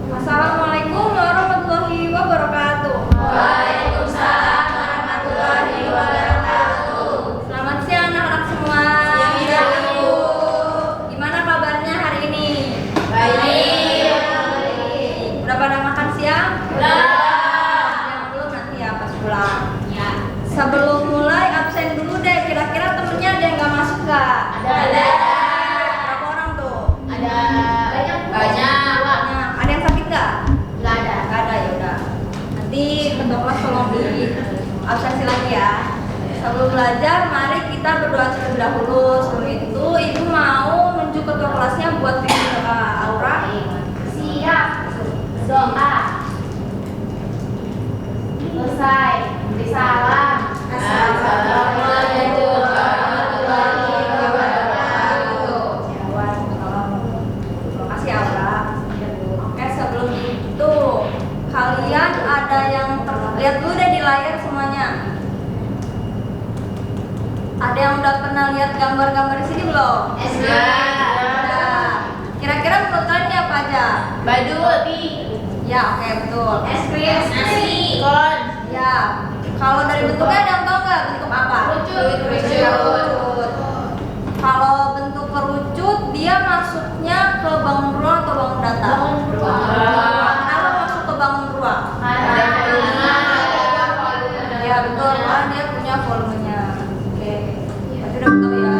Assalamualaikum warahmatullahi wabarakatuh. Waalaikumsalam warahmatullahi wabarakatuh. Selamat siang anak-anak semua. Siang, Ibu. Gimana kabarnya hari ini? Baik. Udah pada makan siang? Udah. Yang belum nanti ya pas pulang. Ya. Sebelum mulai absen dulu deh. Kira-kira temennya ada yang nggak masuk nggak? Ada. Berapa orang tuh? Ada banyak. Nah, ada yang sakit nggak? Nggak ada. Nggak ada, ya udah. Nanti ketua kelas tolong di absensi lagi ya. Sebelum belajar, mari kita berdoa terlebih dahulu. Sebelum itu, ibu mau nunjuk ketua kelasnya buat bikin doa. Aura. Siap. Doa. Selesai. Beri salam. Assalamualaikum warahmatullahi wabarakatuh. Terima kasih Aura. Oke, sebelum itu kalian ada yang lihat dulu deh di layar semuanya. Ada yang udah pernah lihat gambar-gambar di sini belum? Udah. Kira-kira menurut kalian ini apa aja? Badut. Ya, oke, betul. Es krim. Nasi. Kon. Ya. Kalau dari bentuknya ada yang tahu nggak bentuk apa? Kerucut. Ya, kerucut. Kalau bentuk kerucut dia masuknya ke bangun ruang atau bangun datar? Bangun ruang. Kenapa masuk ke bangun ruang? Ya betul, karena dia punya volumenya. Oke, berarti udah betul ya.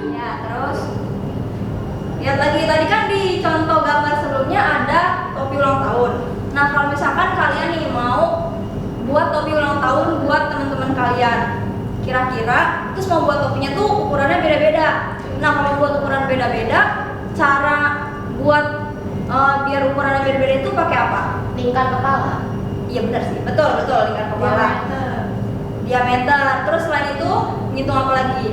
Ya, terus lihat lagi tadi kan di contoh gambar sebelumnya ada topi ulang tahun. Nah, kalau misalkan kalian nih mau buat topi ulang tahun buat teman-teman kalian, kira-kira terus mau buat topinya tuh ukurannya beda-beda. Nah, kalau buat ukuran beda-beda, cara buat biar ukurannya beda-beda itu pakai apa? Lingkar kepala. Iya benar sih, betul lingkar kepala. Diameter. Terus selain itu ngitung apa lagi?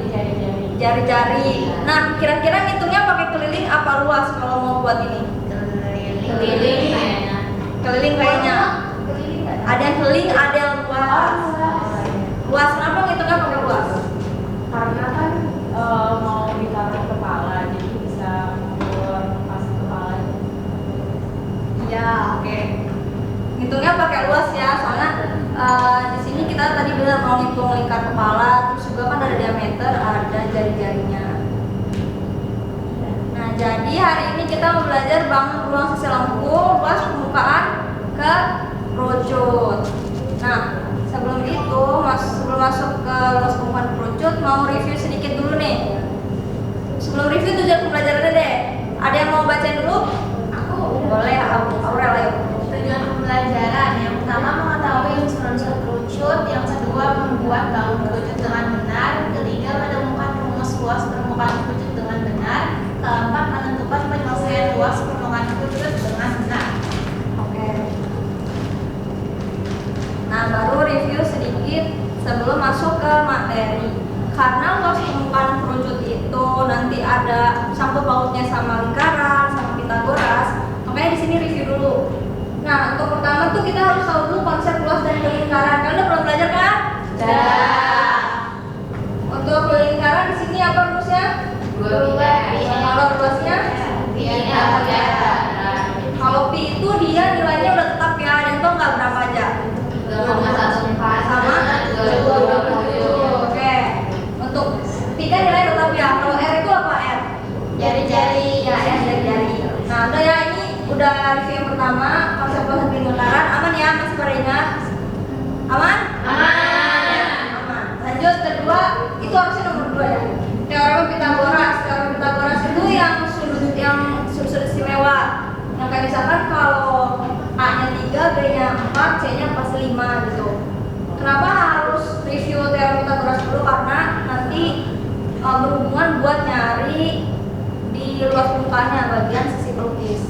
Jari-jari. Nah, kira-kira ngitungnya pakai keliling apa luas kalau mau buat ini? Keliling. Keliling kayaknya. Ada yang keliling, ada yang luas. Luas, kenapa ngitungnya pakai luas? Karena kan mau ditaruh kepala, jadi bisa mengukur pas kepala. Iya, oke. Ngitungnya pakai luas ya, soalnya di sini kita tadi bilang mau ngitung lingkar kepala, terus juga kan ada diameter, ada jari-jarinya. Nah, jadi hari ini kita mau belajar bangun ruang sisi lengkung, luas permukaan ke kerucut. Nah, sebelum itu, sebelum masuk ke luas permukaan kerucut, mau review sedikit dulu nih. Sebelum review tujuan pembelajarannya deh. Ada yang mau bacain dulu? Aku. Boleh, Aurel ayo. Tujuan pembelajaran yang pertama mengetahui unsur-unsur kerucut, yang kedua membuat bangun kerucut dengan benar, ketiga menemukan rumus luas permukaan kerucut dengan benar, keempat menentukan penyelesaian luas permukaan kerucut dengan benar. Oke. Nah, baru review sedikit sebelum masuk ke materi. Karena luas permukaan kerucut itu nanti ada sangkut pautnya sama lingkaran, sama Pitagoras. Makanya di sini review dulu. Nah, untuk pertama tuh kita harus tahu dulu konsep luas dan lingkaran. Kalian udah pernah belajar kan? Dah. Untuk lingkaran di sini apa rumusnya? Kalau luasnya? Kalau pi itu dia nilainya udah tetap ya. Ada yang tahu nggak berapa aja? Sama? Oke. Untuk pi kan nilai tetap ya. Kalau r itu apa r? Jari-jari. Ya, r jari-jari. Nah, udah ya, ini udah review yang pertama konsep luas dan lingkaran. Aman ya, masih pada ingat? Aman? Aman. Lanjut kedua, itu harusnya nomor 2 ya. Teorema Pitagoras. Teorema Pitagoras itu yang sudut istimewa. Yang kayak misalkan kalau A-nya 3, B-nya 4, C-nya pasti 5 gitu. Kenapa harus review teorema Pitagoras dulu? Karena nanti berhubungan buat nyari di luas permukaannya bagian sisi pelukis.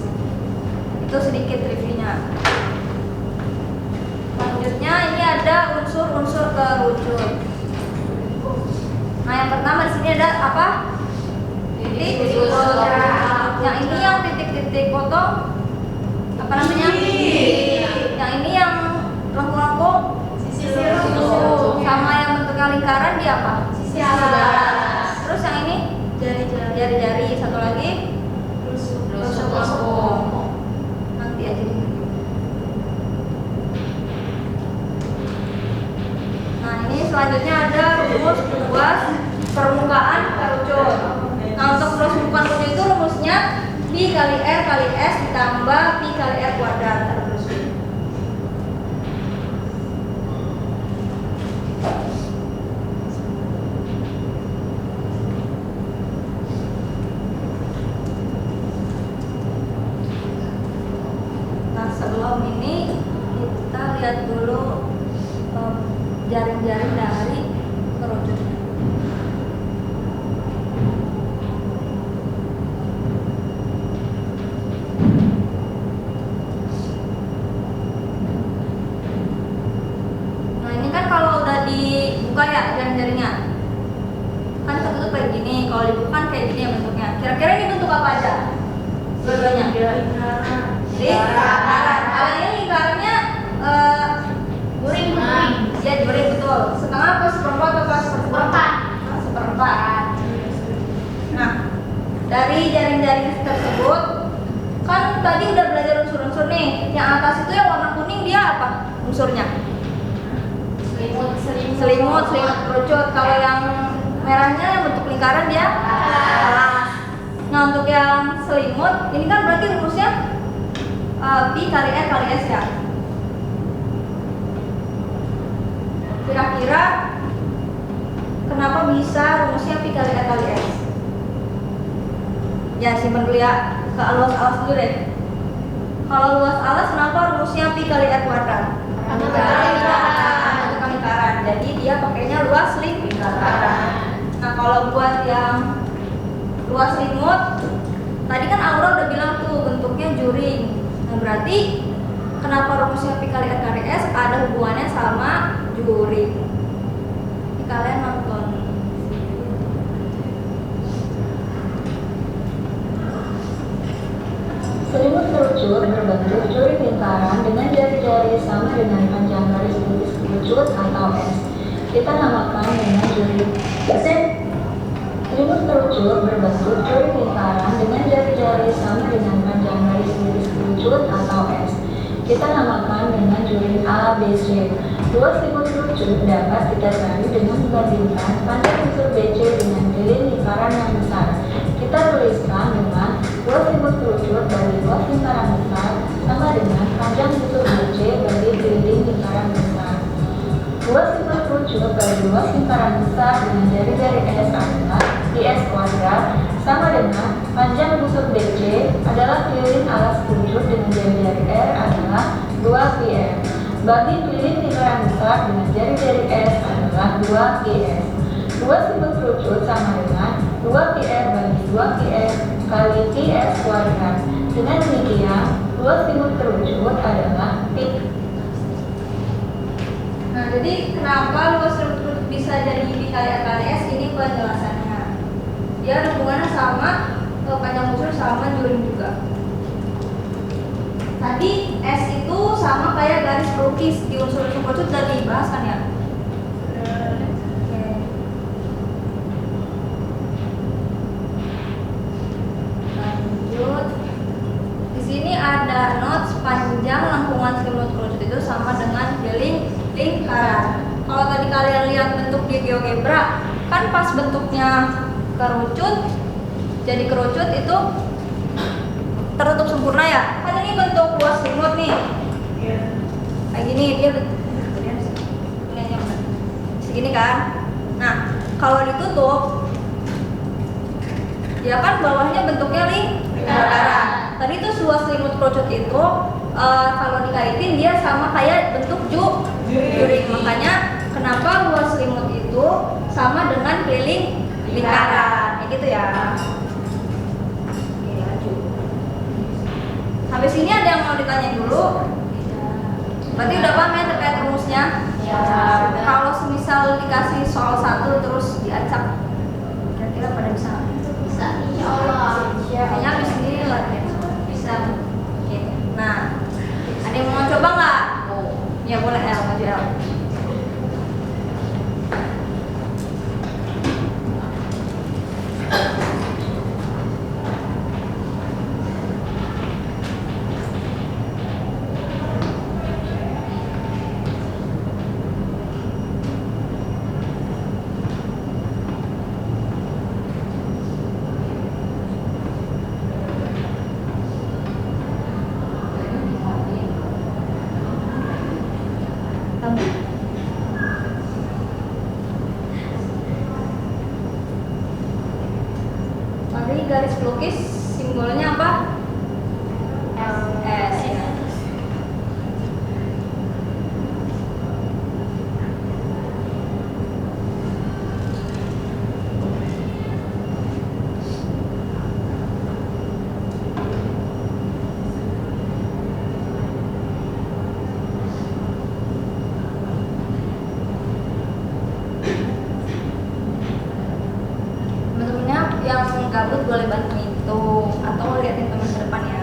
Itu sedikit reviewnya. Selanjutnya ini ada unsur-unsur kerucut. Nah, yang pertama di sini ada apa? Titik. Yang ini yang titik-titik potong apa namanya? Yang ini yang lengkung-lengkung. Sama yang bentuknya lingkaran di apa? Sisi atas. permukaan kerucut. Nah, untuk permukaan kerucut itu rumusnya pi kali R kali S ditambah pi kali R kuadrat. Nah, sebelum ini kita lihat dulu jaring-jaring dari kerucutnya. Nah, ini kan kalau udah dibuka ya jaring-jaringnya kan tertutup kayak gini, kalau dibuka kan kayak gini ya bentuknya. Kira-kira ini bentuk apa aja? Dua-duanya. Jadi lingkaran. Kalau ini lingkarannya Guring. ya juring betul. Setengah apa seperempat atau seperempat? Seperempat. Nah, dari jaring-jaring tersebut kan tadi udah belajar unsur-unsur nih. Yang atas itu yang warna kuning dia apa unsurnya? Selimut kerucut. Kalau yang merahnya yang bentuk lingkaran dia alas. Nah, untuk yang selimut ini kan berarti rumusnya pi kali R kali S ya. Kira-kira kenapa bisa rumusnya pi kali R kali S? Ya, simpen dulu ya, ke luas alas dulu deh. Kalau luas alas kenapa rumusnya pi kali R kuadrat? Karena lingkaran. Jadi dia pakainya luas lingkaran. Nah, kalau buat yang luas selimut, tadi kan Aura udah bilang tuh bentuknya juring. Nah, berarti kenapa rumusnya pi kali R kali S ada hubungannya sama juring. Ini kalian nonton. Selimut kerucut berbentuk juring lingkaran dengan jari-jari sama dengan panjang garis lurus kerucut atau S. Kita namakan dengan juring. Selimut kerucut berbentuk juring lingkaran dengan jari-jari sama dengan panjang garis lurus kerucut atau S. Kita namakan dengan juring ABC. Luas selimut kerucut dapat kita cari dengan membandingkan panjang unsur BC dengan keliling lingkaran yang besar. Kita tuliskan dengan luas selimut kerucut bagi luas lingkaran besar sama dengan panjang unsur BC bagi keliling lingkaran besar. Luas selimut kerucut bagi luas lingkaran besar dengan jari-jari S adalah ps kuadrat sama dengan panjang busur BC adalah keliling alas kerucut dengan jari-jari R adalah 2pr. Bagi keliling lingkaran besar dengan jari-jari S adalah 2ps. Luas selimut kerucut sama dengan 2pr bagi 2pr kali ps kuadrat. Dengan demikian, luas selimut kerucut adalah pi. Nah, jadi kenapa luas selimut kerucut bisa jadi pi kali R kali S? Ini penjelasannya. Dia ada hubungannya sama panjang unsur sama juring juga. Tadi S itu sama kayak garis pelukis di unsur-unsur kerucut sudah dibahas kan ya? Oke. Lanjut. Di sini ada notes panjang lengkungan selimut kerucut itu sama dengan keliling lingkaran. Kalau tadi kalian lihat bentuk di GeoGebra, kan pas bentuknya kerucut, jadi kerucut itu tertutup sempurna ya. Kan ini bentuk luas selimut nih. Kayak gini dia segini kan. Nah, kalau ditutup, ya kan bawahnya bentuknya lingkaran. Tadi tuh luas selimut kerucut itu kalau dikaitin dia sama kayak bentuk juring. Makanya kenapa luas selimut itu sama dengan keliling lingkaran, kayak gitu ya. Oke, lanjut. Habis ini ada yang mau ditanya dulu? Berarti udah paham ya terkait rumusnya? Ya. Kalau semisal dikasih soal satu terus diacak, kira-kira pada bisa? Bisa, insya Allah. Kayaknya habis ini latihan bisa. Oke. Nah, ada yang mau coba nggak? Ya boleh El, maju El. Tadi garis pelukis simbolnya apa? S ya. Temen-temennya yang gabut boleh bantu hitung atau liatin teman ke depan ya.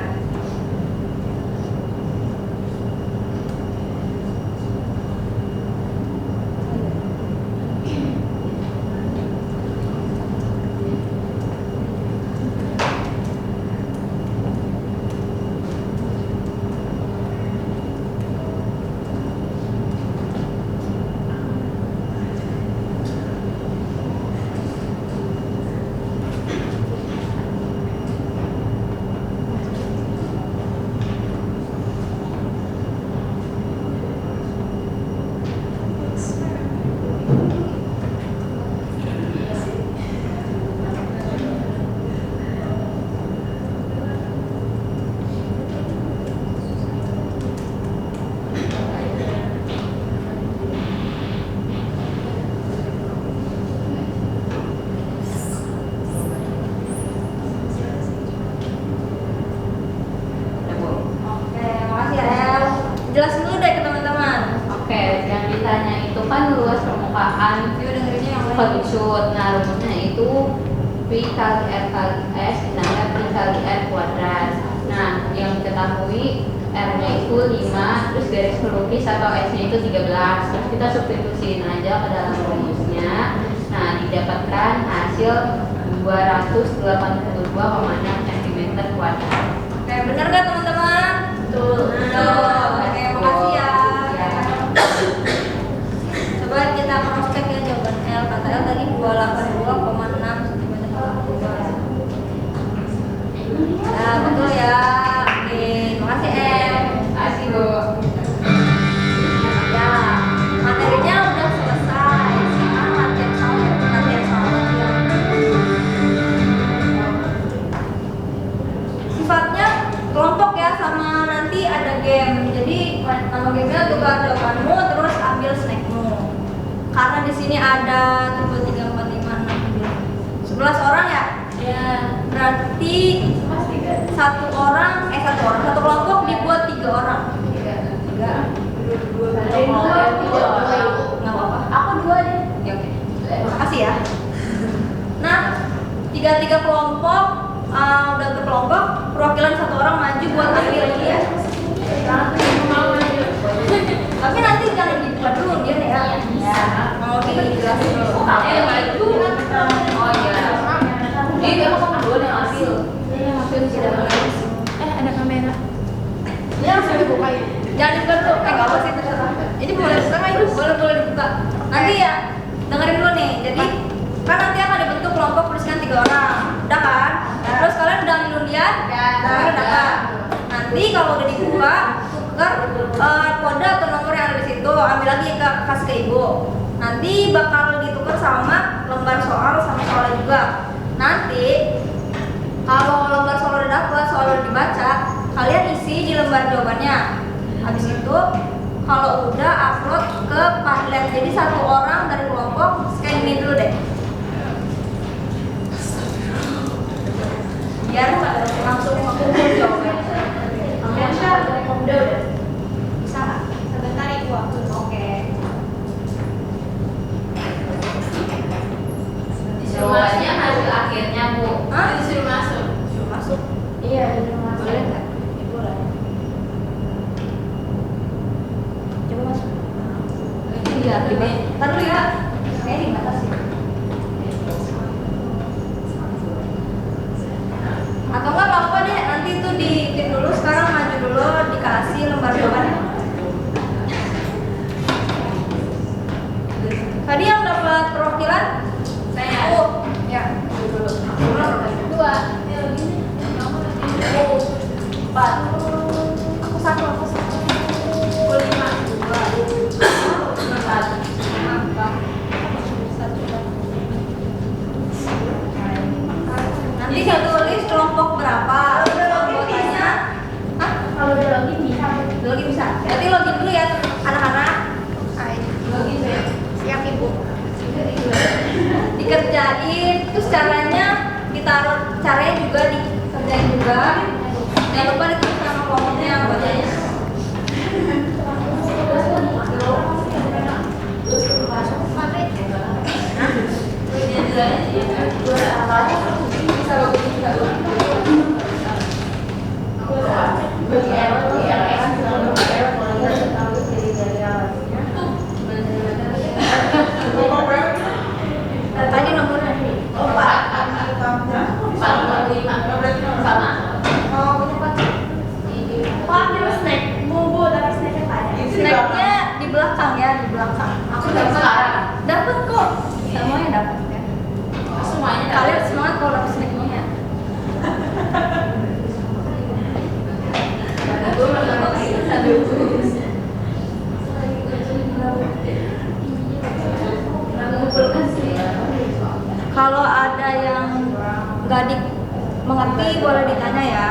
Oke, makasih ya El. Jelasin dulu deh ke teman-teman. Oke, yang ditanya itu kan luas permukaan Yuk dengerinnya yang lain. kerucut. Nah, rumusnya itu P kali R kali S ditambah P kali R kuadrat. Nah, yang diketahui R-nya itu 5, terus garis pelukis atau S-nya itu 13. Terus kita substitusiin aja ke dalam rumusnya. Nah, didapatkan hasil 282,6 cm kuadrat. Oke, bener gak teman-teman? Betul. Oke, makasih ya. Ya. Coba kita cross check ya jawaban L. Kata L tadi 282,6 cm kuadrat. Nah, betul ya. Oke, makasih El. Kasih, Bu. Ya, materinya udah selesai. Sekarang latihan soal latihan. Sifatnya kelompok ya, sama nanti ada game. Jadi nama gamenya tukar jawabanmu terus ambil snackmu. Karena di sini ada 1, 2, 3, 4, 5, 6, 7, 11 orang ya. Ya, berarti satu kelompok dibuat 3 orang. 3. Nggak apa-apa. Aku 2 deh. Ya, oke. Makasih ya. Nah, 3 kelompok udah berkelompok, perwakilan 1 orang maju buat ambil ini ya. Tapi nanti jangan dibuka dulu dia nih ya. Ya, mau dijelasin dulu. Oh iya. Jadi emang kamu duluan yang ambil. Ada kamera. Ini harus dibuka ya. Jangan dibuka dulu. Nggak apa sih terserah. Ini boleh buka nggak itu? Boleh dibuka. Nanti ya dengerin dulu nih. Jadi kan nanti akan dibentuk kelompok tuliskan 3 orang. Udah kan? Terus kalian udah ambil undian? Udah kan? Nanti kalau udah dibuka, tuker kode atau nomor yang ada di situ. Ambil lagi kasih ke ibu. Nanti bakal ditukar sama lembar soal sama soalnya juga. Nanti kalau lembar soal udah dapat, soal udah dibaca, kalian isi di lembar jawabannya. Habis itu kalau udah upload ke Padlet. Jadi 1 orang dari kelompok scan ini dulu deh. Biar langsung mengumpul jawabannya. Ambil share dari Komda udah. Bisa nggak? Sebentar Ibu aku. Oke. Jawabannya hasil akhirnya, Bu. Hah? Disuruh masuk. Suruh masuk. Iya, disuruh masuk. Boleh nggak? Boleh. Coba masuk. Iya, Ntar dulu ya. Kayaknya dibatasi. Atau enggak apa-apa deh, nanti itu diitin dulu, sekarang maju dulu, dikasih lembar jawabannya. Tadi yang dapat perwakilan? Saya. Oh, ya. Dulu. 2. Oh, 4. Aku 1. 5. 2. 4. 5. bikin, terus caranya caranya juga dikerjain juga. Jangan lupa ditulis nama kelompoknya anggotanya. Tadi nomornya snacknya di belakang ya, di belakang. Aku dapat kok, semuanya dapat ya. Kalian semangat kalau dapat snacknya ya. Kalau ada yang nggak mengerti boleh ditanya ya.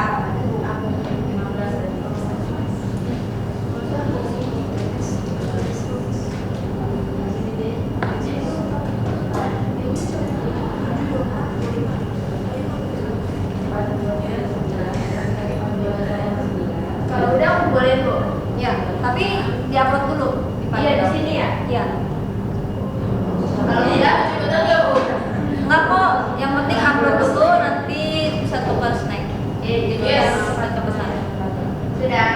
Kalau udah aku boleh tuh. Ya, tapi diupload dulu. Iya di sini ya. Iya. Kalau tidak, enggak kok. Yang penting upload dulu, nanti bisa tukar snack. Jadi bisa cepetan. Sudah.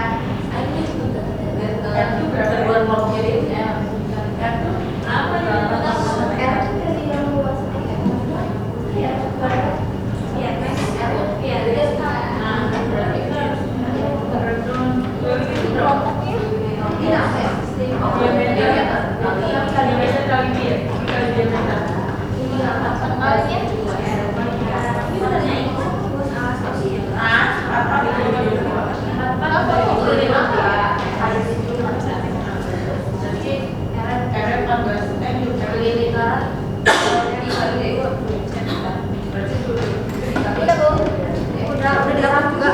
Udah diupload juga.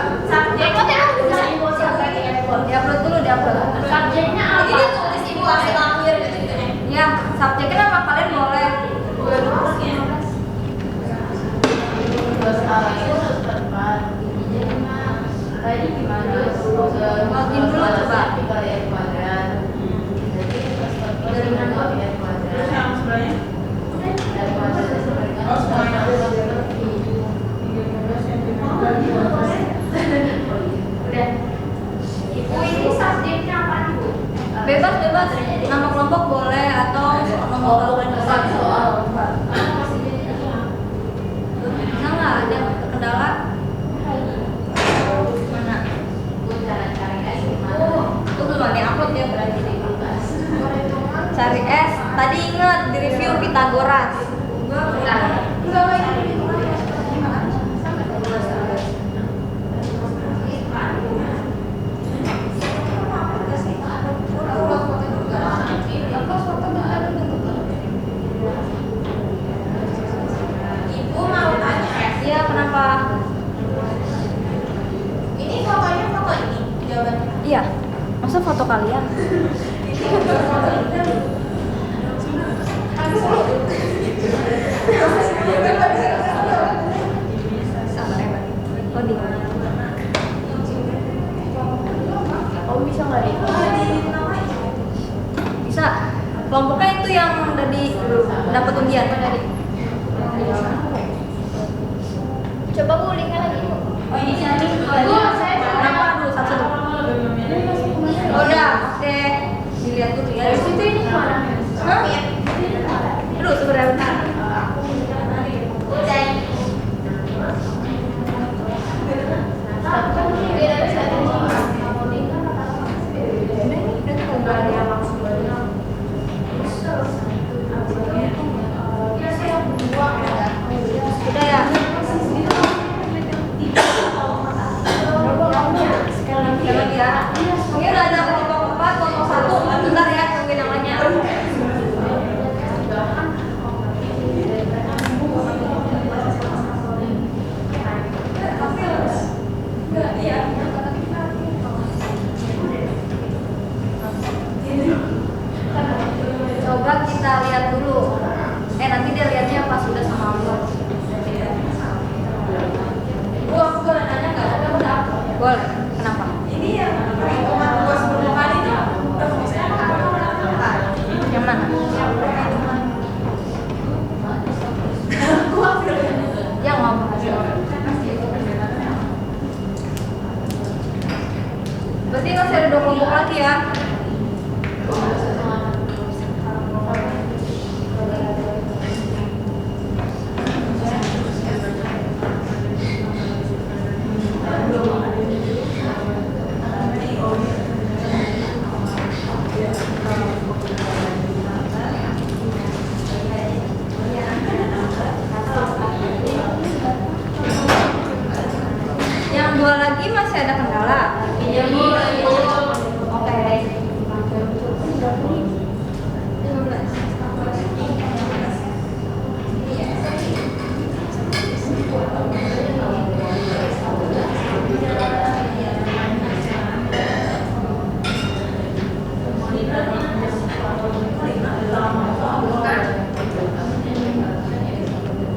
Diupload dulu, diupload. Subjeknya apa? Ini tulis ibu hasil akhir gitu. Ya, subjeknya apa kalian boleh. Tadi gimana? Masukin dulu coba. Ibu ini subjeknya apa ibu? Bebas, nama kelompok boleh atau nomor soal. bisa nggak ada yang terkendala? Mana? Itu belum ada upload ya berarti. Cari S. Tadi ingat di review Pitagoras. Ibu mau tanya. Iya, kenapa? Ini fotonya foto ini jawabannya. Iya. Masa foto kalian? Oh, di mana? Oh bisa nggak nih? Bisa. Kelompoknya itu yang tadi dapat undian tadi. Coba Bu linknya lagi Bu. Oh ini nanti Kenapa? Aduh, satu. Udah, oke. Dilihat dulu ya. Dari situ ini kemana? Hah? Aduh, sebenarnya bentar. udah. 2 kelompok lagi ya. Yang 2 lagi masih ada kendala. Iya Bu. Oke.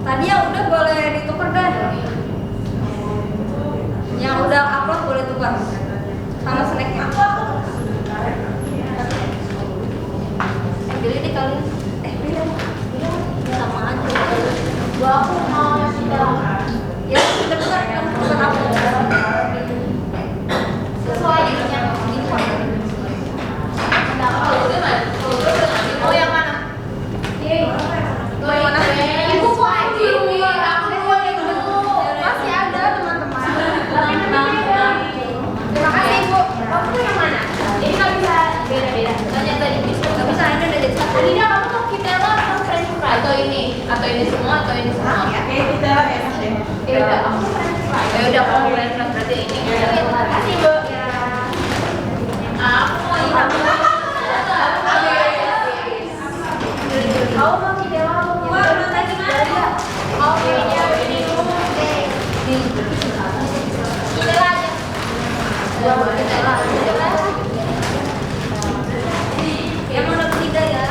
Tadi yang udah boleh ditukar deh. Yang udah upload boleh tukar sama snacknya. Beli deh kalian. Beli sama aja. Gua aku mau ngasih tahu Ya udah tukar apa? sesuai ininya. Ini Pak. Oh yang mana? Yang mana? Ibu kok ini? Aku buat yang dulu. Masih ada teman-teman. Terima kasih Ibu. Kamu tuh yang mana? Ini nggak bisa beda-beda. Tanya tadi bisa. Gak bisa, ini udah jadi satu. Tadi dia kamu tuh kita atau French fry atau ini semua Ya. kita enak deh. Ya udah aku French fry. Ya udah kamu French fry berarti ini. Terima kasih Bu. Aku mau ini. Kamu mau kita mau? Wah, udah gimana? Oke, ya ini dulu. Kita aja. Yang mana ketiga ya?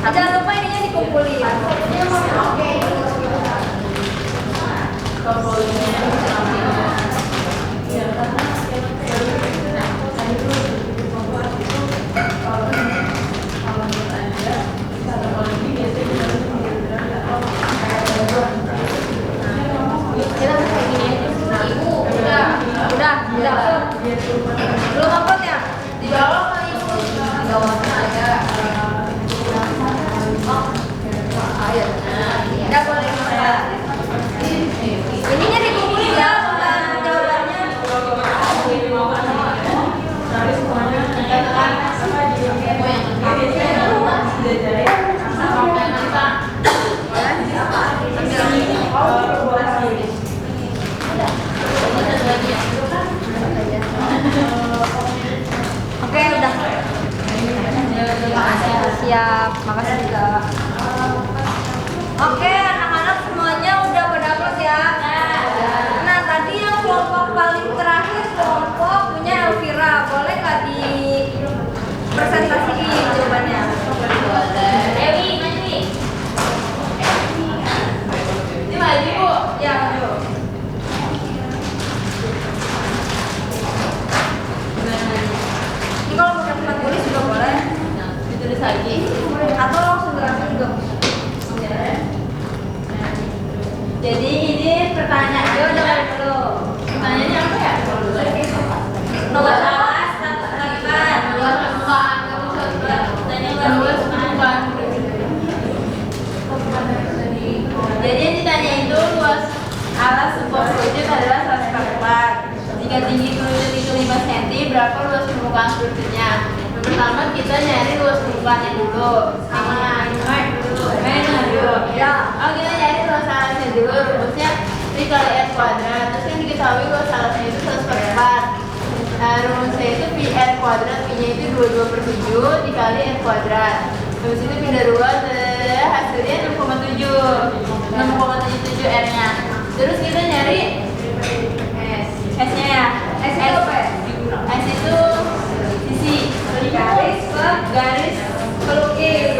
Jangan lupa ininya dikumpulin. Oke. Ibu, udah. Belum upload ya? Di bawah kali Bu. Di bawah ada. Udah boleh ya. Ininya dikumpulin ya, jawabannya. Oke, udah. Siap, makasih juga. Oke, anak-anak semuanya udah pada upload ya. Nah, tadi yang kelompok paling terakhir kelompok punya Elvira. Boleh nggak di presentasiin jawabannya? Dewi, nanti. Ini maju Bu. Ya, maju. Ini kalau mau tempat tulis juga boleh. Ditulis lagi. Atau langsung gerakan juga. Jadi ini pertanyaan. Ayo, udah balik dulu. Pertanyaannya apa ya? Nomor awas, lakukan. Luas permukaan luas permukaan. Jadi yang ditanya itu luas alas sebuah kerucut adalah 144. Jika tinggi kerucut itu 5 cm, berapa luas permukaan kerucutnya? Yang pertama kita nyari luas permukaannya dulu. Main dulu. Ya. Oh, kita nyari luas alasnya dulu. Rumusnya Pi kali R kuadrat. Terus yang diketahui luas alasnya itu 144. Nah, rumusnya itu pi R kuadrat, pi nya itu 22/7 dikali R kuadrat. Habis itu pindah 2, hasilnya 6,77 R nya. Terus kita nyari S nya ya. S itu apa ya? S itu sisi Garis ke garis pelukis.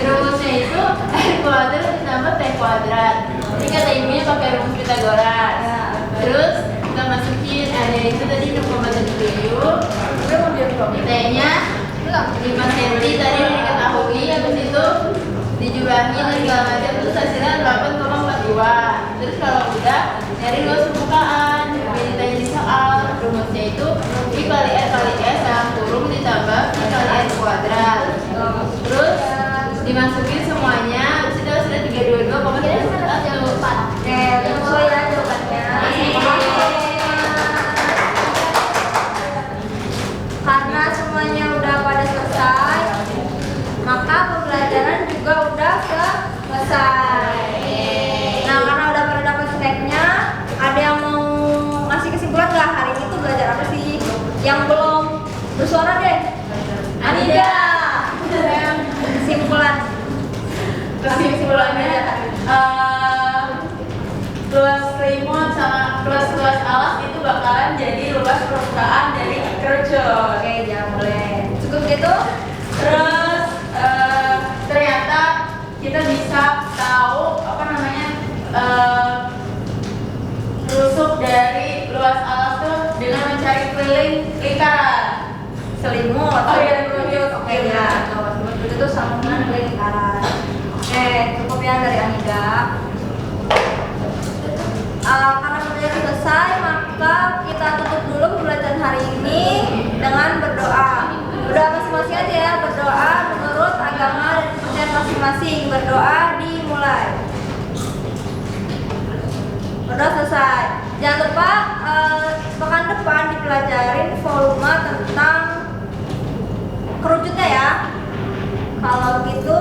Rumusnya itu R kuadrat ditambah T kuadrat. Ini kata ibunya pakai rumus Pitagoras. Terus kita masukin R nya itu tadi 6,77. T-nya 5 cm tadi yang diketahui, habis itu dijumlahin dan segala macam, terus hasilnya 8,42. Terus kalau udah nyari luas permukaan, jadi ditanya di soal nungguin semuanya. Sudah 322 pokoknya jangan lupa. Oke, sesuai ya jawabannya. Karena semuanya udah pada selesai, maka pembelajaran juga udah selesai. Nah, karena udah pada dapat snacknya, ada yang mau ngasih kesimpulan nggak hari ini tuh belajar apa sih? Yang belum bersuara deh. Anida. Kesimpulannya luas selimut sama luas alas itu bakalan jadi luas permukaan dari kerucut. Oke, jangan boleh. Cukup gitu. Terus ternyata kita bisa tahu apa namanya rusuk dari luas alas tuh dengan mencari keliling lingkaran. Selimut. Oh iya, kerucut. Oke ya. Kalau selimut itu sambungan ke lingkaran. Oke, cukup ya dari Anida. Karena pembelajaran selesai, maka kita tutup dulu pembelajaran hari ini dengan berdoa. Berdoa masing-masing aja ya, berdoa menurut agama dan kepercayaan masing-masing. Berdoa dimulai. Berdoa selesai. Jangan lupa pekan depan dipelajarin volume tentang kerucutnya ya. Kalau gitu